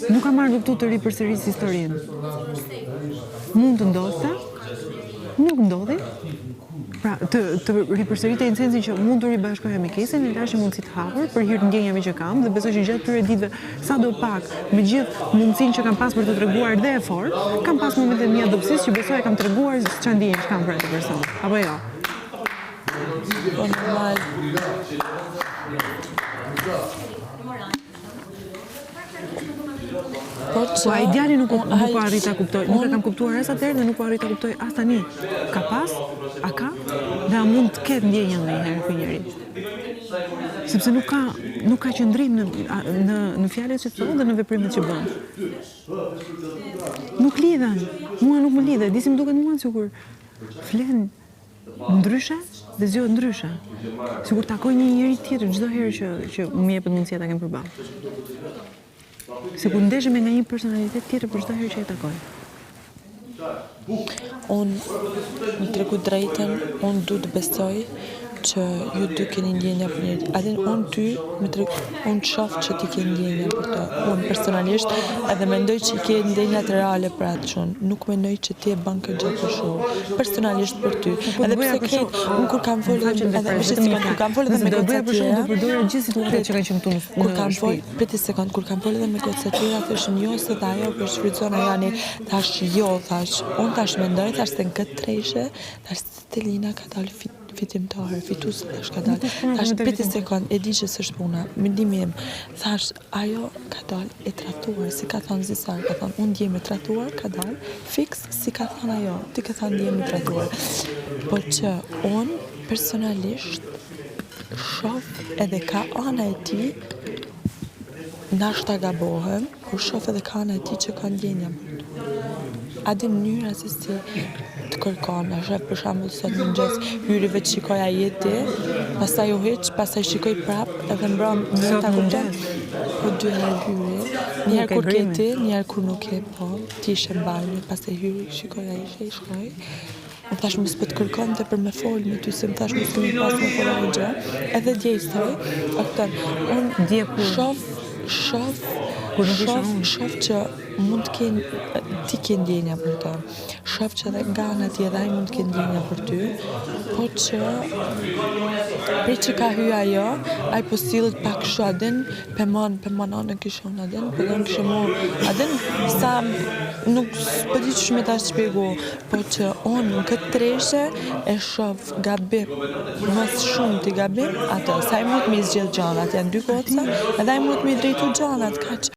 Nuk ka marrë këtu të ripërsërisë historinë. Mund të ndodhte, nuk ndodhi. Pra, të ripërsëritej në sensin që mund të ribashkoja me kesin, e lash mundësi të hapur për hir të ndjenjave që kam, dhe besoj që gjatë këtyre ditëve sadopak me gjithë mundësinë që kam pas për të treguar dhe efort, kam pas momente të mia dobësisë që besoj e kam treguar çfarë ndjenjë kam për atë person. Apo jo? Po normal. Po ideali nuk arrita kuptoj. Nuk e kam kuptuar as atëherë dhe nuk po arrita kuptoj as tani. Ka pas, a ka, dhe a mund të ketë ndjenjë ndonjëherë ky njeri. Sepse nuk ka qëndrim në fjalët që thonë dhe në veprimet që bën. Nuk lidhen. Mua nuk më lidhe. Disi më duket mua sikur flen ndryshe dhe zgjohet ndryshe. Sikur takoj një njeri tjetër çdo herë që më jepet mundësia ta kem përballë. Sikur ndeshem me nga një personalitet tjetër për çdo herë që e takoj. Unë më tregu drejtën, unë du të besoj që ju dy keni ndjenja për njëri. Adin unë ty, unë shoh që ti ke ndjenja për të. Unë personalisht edhe mendoj që ke ndjenjat reale për atë çun. Nuk mendoj që ti e bën këtë gjë për show. Personalisht për ty. Edhe pse unë kur kam folur edhe me kur kam folur edhe me goca të tjera, do përdorë gjithë situatat që kanë qenë këtu në kur kam folur, prit një sekond, kur kam folur edhe me goca të tjera, thëshin jo se ta ajo për shfrytëzon Ajani, thash jo, thash, unë tash mendoj, thash se në këtë treshe, thash Stelina ka dalë fitimtare, fituese tash ka dalë. Thash prit një sekond, e di që s'është puna, mendimi im, thash ajo ka dalë e tratuar, si ka thënë Zisar, ka thënë unë ndjem e tratuar, ka dalë fiks si ka thënë ajo, ti ka thënë ndjem e tratuar. Po që unë personalisht shoh edhe ka ana e tij, nashta gabohem, kur shoh edhe ka ana e tij që ka ndjenja për ty. A di mënyra se si të kërkon, a shef për shembull sot në mëngjes hyri veç shikoja jeti, pastaj u hiq, pastaj shikoj prap, edhe mbrëm një ta kupton. Po dy herë hyri, një herë kur ke ti, një herë kur nuk ke, po, ti ishe në banjë, pastaj hyri, shikoja ishe, i shkoj. Më thash mos po të kërkon të për me fol me ty, se më thash mos të mi pas me fol e gjë. Edhe dje i stoj, unë shoh që mund të kenë, ti ke ndjenja për të. Shoh që edhe nga ana tjetër ai mund të kenë ndjenja për ty, po që prej që ka hyrë ajo, ai po sillet pak kështu adin, pemon anën kishon adin, po don kishë mo adin sa nuk po di ç'më ta shpjego, po që unë në këtë treshe e shoh gabim, mos shumë ti gabim, atë sa ai mund të më zgjidh gjanat, janë dy goca, edhe ai mund të më drejtu gjanat, kaq.